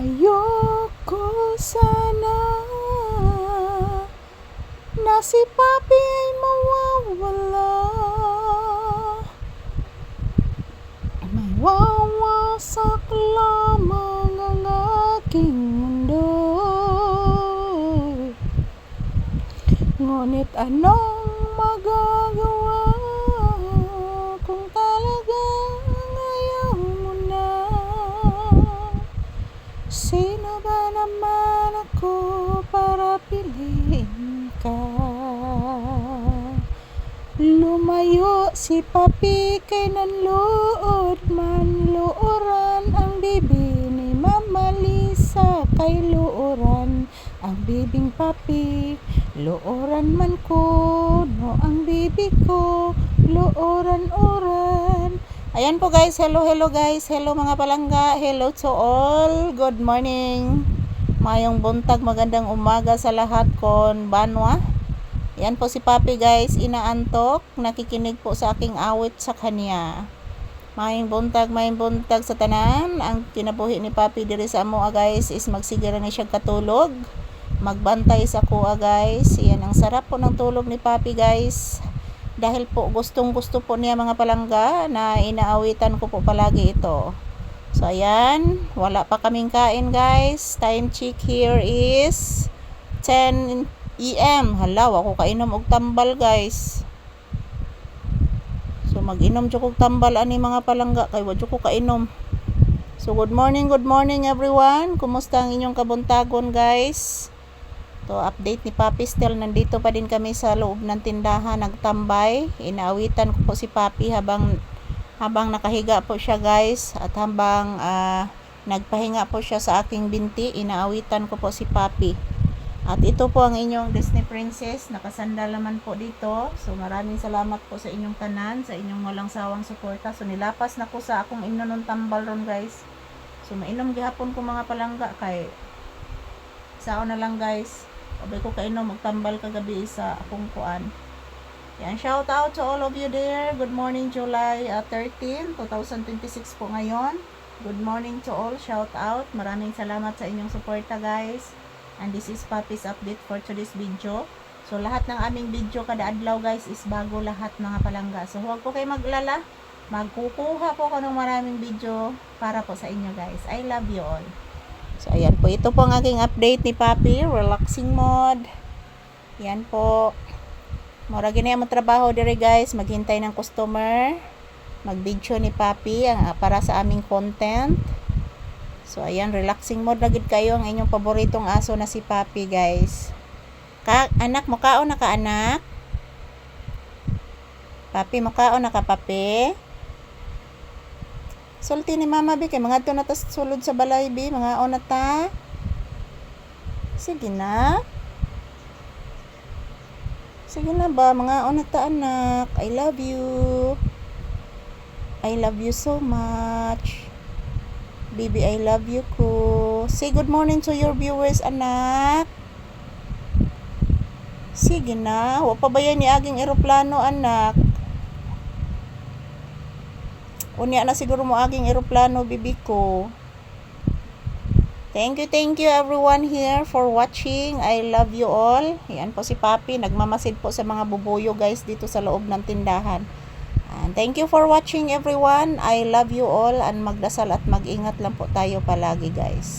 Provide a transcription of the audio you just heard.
Ayoko sana na si Papi ay mawawala. May wawasak lamang ang aking mundo. Ngunit anong magagawa kung talagang ayaw mo na? Sino ba naman ako para piliin ka? Lumayo si Papi kay nanluod man, luoran ang bibi ni Mama Lisa kay luoran ang bibing Papi. Luoran man ko, no ang bibi ko, luoran-oran. Ayan po guys, hello guys, hello mga palangga, hello to all, good morning, mayong buntag, magandang umaga sa lahat kon banwa. Yan po si Papi guys, inaantok, nakikinig po sa aking awit sa kanya. Mayong buntag sa tanan. Ang kinabuhi ni Papi diri sa amo guys is magsigara ni siya katulog, magbantay sa kuha guys. Yan ang sarap po ng tulog ni Papi guys, dahil po gustong gusto po niya mga palangga na inaawitan ko po palagi ito. So ayan, wala pa kaming kain guys, time check here is 10 AM. Hala, ako kainom og tambal guys. So mag-inom jud kog tambal ani mga palangga kay wa jud ko kainom. So good morning everyone. Kumusta ang inyong kabuntagon guys? To update ni Papi, still nandito pa din kami sa loob ng tindahan nagtambay. Inaawitan ko po si Papi habang nakahiga po siya guys, at habang nagpahinga po siya sa aking binti, inaawitan ko po si Papi. At ito po ang inyong Disney Princess, nakasandal naman po dito. So maraming salamat po sa inyong tanan, sa inyong walang sawang suporta. So nilapas na ko sa akong inom tambal ron guys. So mainom gihapon ko mga palangga kay sao na lang guys. Abay ko kainom magtambal kagabi sa akong kuan. Yan, shout out to all of you there. Good morning, July 13, 2026 po ngayon. Good morning to all, shout out. Maraming salamat sa inyong suporta guys. And this is Papi's update for today's video. So lahat ng aming video kada adlaw guys is bago lahat mga palangga. So huwag po kayo maglala. Magkukuha po ko ng maraming video para po sa inyo guys. I love you all. So ayan po, ito po ang aking update ni Papi, relaxing mode. Yan po. Mura gini ang trabaho dire guys, maghintay ng customer, mag-video ni Papi para sa aming content. So ayan, relaxing mode na gid kayo ang inyong paboritong aso na si Papi guys. Anak mo kaon na ka anak? Papi mo kaon na ka Papi? Sulti ni Mama bi kay mga to na tas sulod sa balay bi, mga on na ta. Sige na. Sige na ba, mga on na ta anak. I love you. I love you so much. Baby, I love you ko. Say good morning to your viewers anak. Sige na, wa pa ba yan ni aging eroplano anak? Unya na siguro mo aging eroplano bibi ko. Thank you everyone here for watching. I love you all. Yan po si Papi, nagmamasid po sa mga bubuyo guys dito sa loob ng tindahan. And thank you for watching everyone. I love you all, and magdasal at mag-ingat lang po tayo palagi guys.